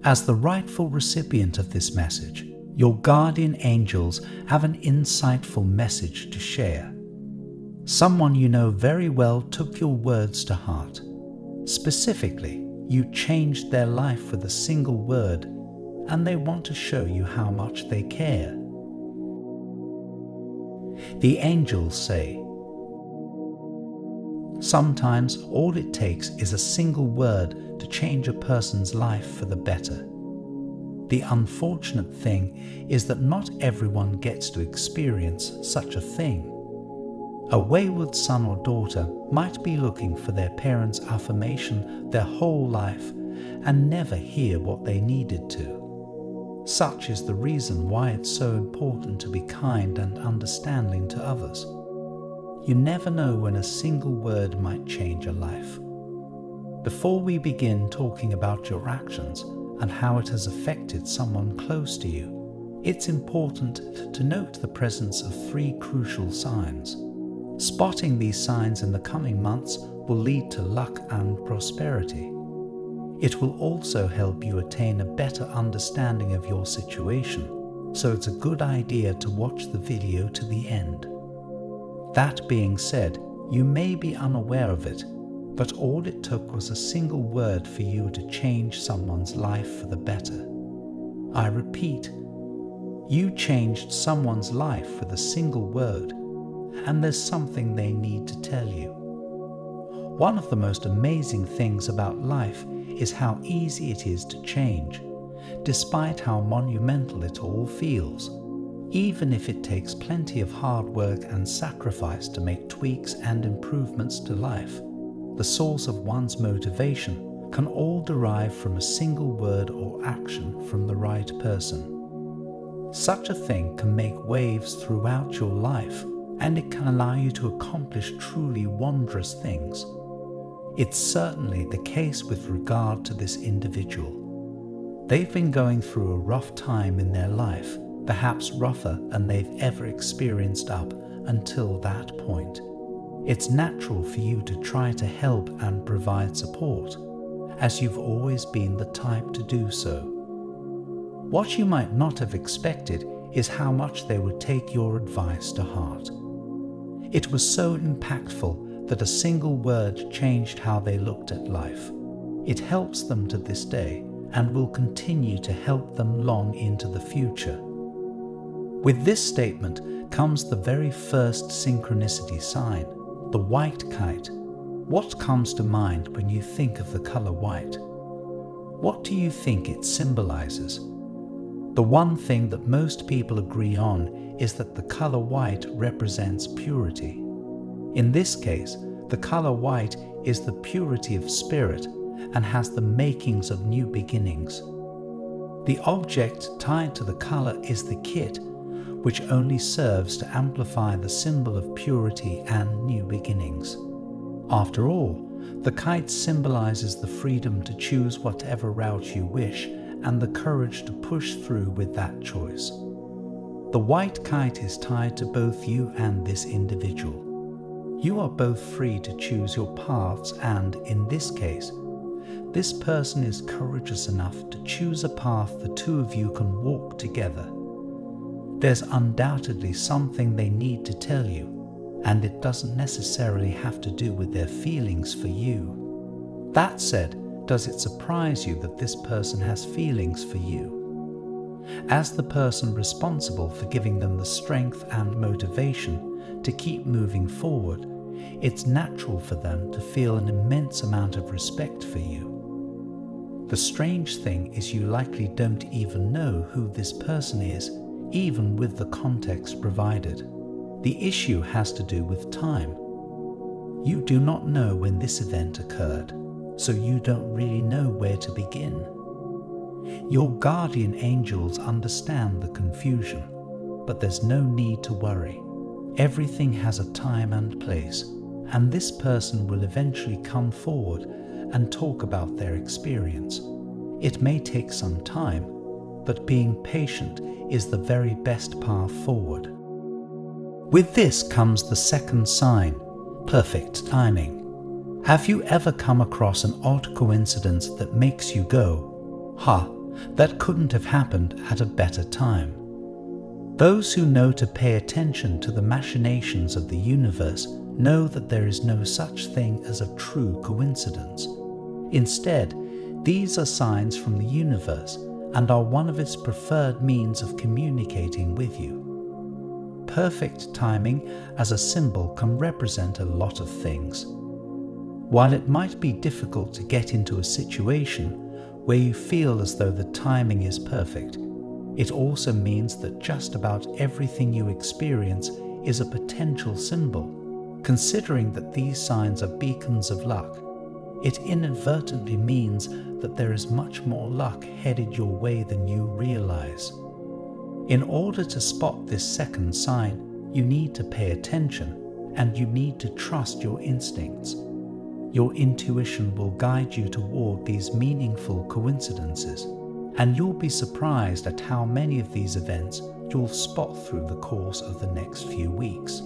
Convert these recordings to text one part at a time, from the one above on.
As the rightful recipient of this message, your guardian angels have an insightful message to share. Someone you know very well took your words to heart. Specifically, you changed their life with a single word, and they want to show you how much they care. The angels say, sometimes all it takes is a single word to change a person's life for the better. The unfortunate thing is that not everyone gets to experience such a thing. A wayward son or daughter might be looking for their parents' affirmation their whole life and never hear what they needed to. Such is the reason why it's so important to be kind and understanding to others. You never know when a single word might change a life. Before we begin talking about your actions and how it has affected someone close to you, it's important to note the presence of 3 crucial signs. Spotting these signs in the coming months will lead to luck and prosperity. It will also help you attain a better understanding of your situation, so it's a good idea to watch the video to the end. That being said, you may be unaware of it, but all it took was a single word for you to change someone's life for the better. I repeat, you changed someone's life with a single word, and there's something they need to tell you. One of the most amazing things about life is how easy it is to change, despite how monumental it all feels. Even if it takes plenty of hard work and sacrifice to make tweaks and improvements to life, the source of one's motivation can all derive from a single word or action from the right person. Such a thing can make waves throughout your life, and it can allow you to accomplish truly wondrous things. It's certainly the case with regard to this individual. They've been going through a rough time in their life, perhaps rougher than they've ever experienced up until that point. It's natural for you to try to help and provide support, as you've always been the type to do so. What you might not have expected is how much they would take your advice to heart. It was so impactful that a single word changed how they looked at life. It helps them to this day and will continue to help them long into the future. With this statement comes the very first synchronicity sign, the white kite. What comes to mind when you think of the color white? What do you think it symbolizes? The one thing that most people agree on is that the color white represents purity. In this case, the color white is the purity of spirit and has the makings of new beginnings. The object tied to the color is the kit, which only serves to amplify the symbol of purity and new beginnings. After all, the kite symbolizes the freedom to choose whatever route you wish and the courage to push through with that choice. The white kite is tied to both you and this individual. You are both free to choose your paths, and in this case, this person is courageous enough to choose a path the two of you can walk together. There's undoubtedly something they need to tell you, and it doesn't necessarily have to do with their feelings for you. That said, does it surprise you that this person has feelings for you? As the person responsible for giving them the strength and motivation to keep moving forward, it's natural for them to feel an immense amount of respect for you. The strange thing is you likely don't even know who this person is, even with the context provided. The issue has to do with time. You do not know when this event occurred, so you don't really know where to begin. Your guardian angels understand the confusion, but there's no need to worry. Everything has a time and place, and this person will eventually come forward and talk about their experience. It may take some time, but being patient is the very best path forward. With this comes the second sign, perfect timing. Have you ever come across an odd coincidence that makes you go, "Ha, That couldn't have happened at a better time. Those who know to pay attention to the machinations of the universe know that there is no such thing as a true coincidence. Instead, these are signs from the universe and are one of its preferred means of communicating with you. Perfect timing as a symbol can represent a lot of things. While it might be difficult to get into a situation where you feel as though the timing is perfect, it also means that just about everything you experience is a potential symbol. Considering that these signs are beacons of luck, it inadvertently means that there is much more luck headed your way than you realize. In order to spot this second sign, you need to pay attention and you need to trust your instincts. Your intuition will guide you toward these meaningful coincidences, and you'll be surprised at how many of these events you'll spot through the course of the next few weeks.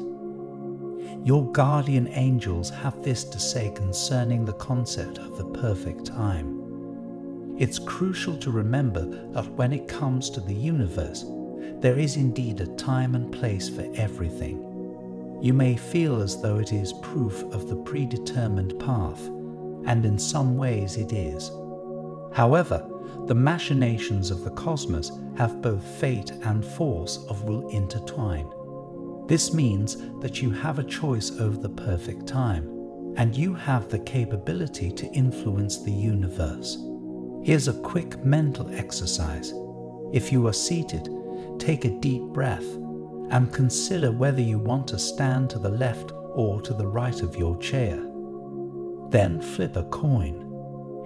Your guardian angels have this to say concerning the concept of the perfect time. It's crucial to remember that when it comes to the universe, there is indeed a time and place for everything. You may feel as though it is proof of the predetermined path, and in some ways it is. However, the machinations of the cosmos have both fate and force will intertwine. This means that you have a choice over the perfect time, and you have the capability to influence the universe. Here's a quick mental exercise. If you are seated, take a deep breath and consider whether you want to stand to the left or to the right of your chair. Then flip a coin.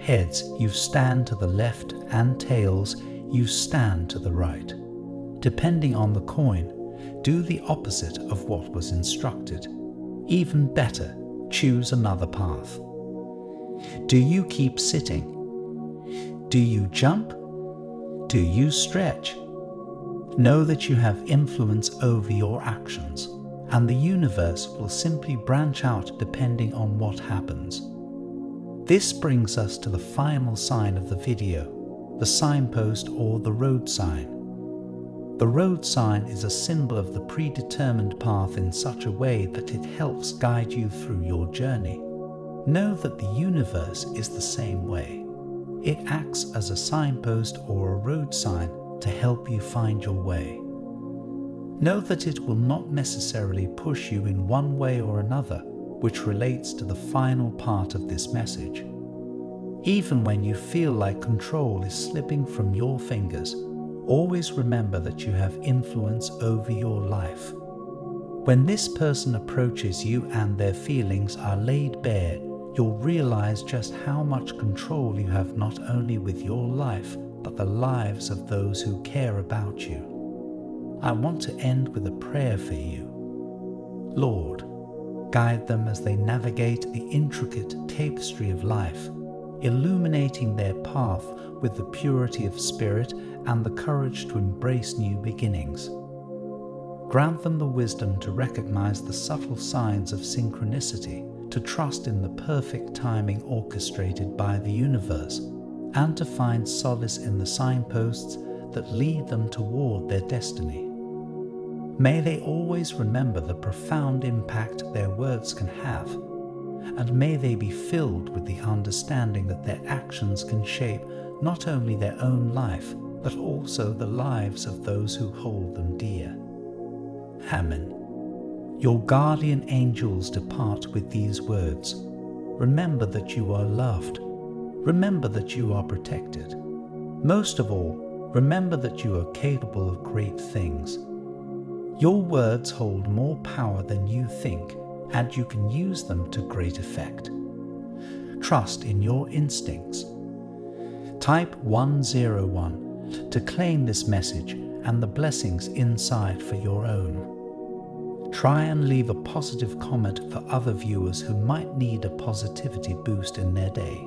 Heads, you stand to the left, and tails, you stand to the right. Depending on the coin, do the opposite of what was instructed. Even better, choose another path. Do you keep sitting? Do you jump? Do you stretch? Know that you have influence over your actions, and the universe will simply branch out depending on what happens. This brings us to the final sign of the video, the signpost or the road sign. The road sign is a symbol of the predetermined path in such a way that it helps guide you through your journey. Know that the universe is the same way. It acts as a signpost or a road sign to help you find your way. Know that it will not necessarily push you in one way or another, which relates to the final part of this message. Even when you feel like control is slipping from your fingers, always remember that you have influence over your life. When this person approaches you and their feelings are laid bare, you'll realize just how much control you have not only with your life, but the lives of those who care about you. I want to end with a prayer for you. Lord, guide them as they navigate the intricate tapestry of life, illuminating their path with the purity of spirit and the courage to embrace new beginnings. Grant them the wisdom to recognize the subtle signs of synchronicity, to trust in the perfect timing orchestrated by the universe, and to find solace in the signposts that lead them toward their destiny. May they always remember the profound impact their words can have, and may they be filled with the understanding that their actions can shape not only their own life, but also the lives of those who hold them dear. Amen. Your guardian angels depart with these words. Remember that you are loved. Remember that you are protected. Most of all, remember that you are capable of great things. Your words hold more power than you think, and you can use them to great effect. Trust in your instincts. Type 101 to claim this message and the blessings inside for your own. Try and leave a positive comment for other viewers who might need a positivity boost in their day.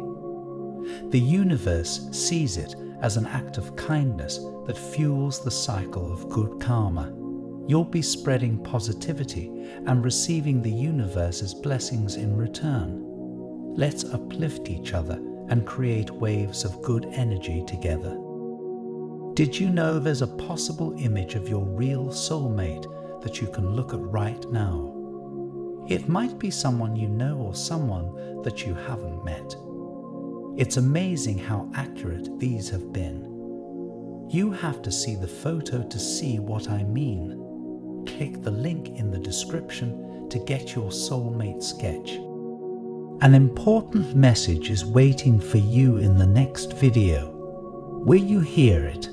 The universe sees it as an act of kindness that fuels the cycle of good karma. You'll be spreading positivity and receiving the universe's blessings in return. Let's uplift each other and create waves of good energy together. Did you know there's a possible image of your real soulmate that you can look at right now? It might be someone you know or someone that you haven't met. It's amazing how accurate these have been. You have to see the photo to see what I mean. Click the link in the description to get your soulmate sketch. An important message is waiting for you in the next video. Will you hear it?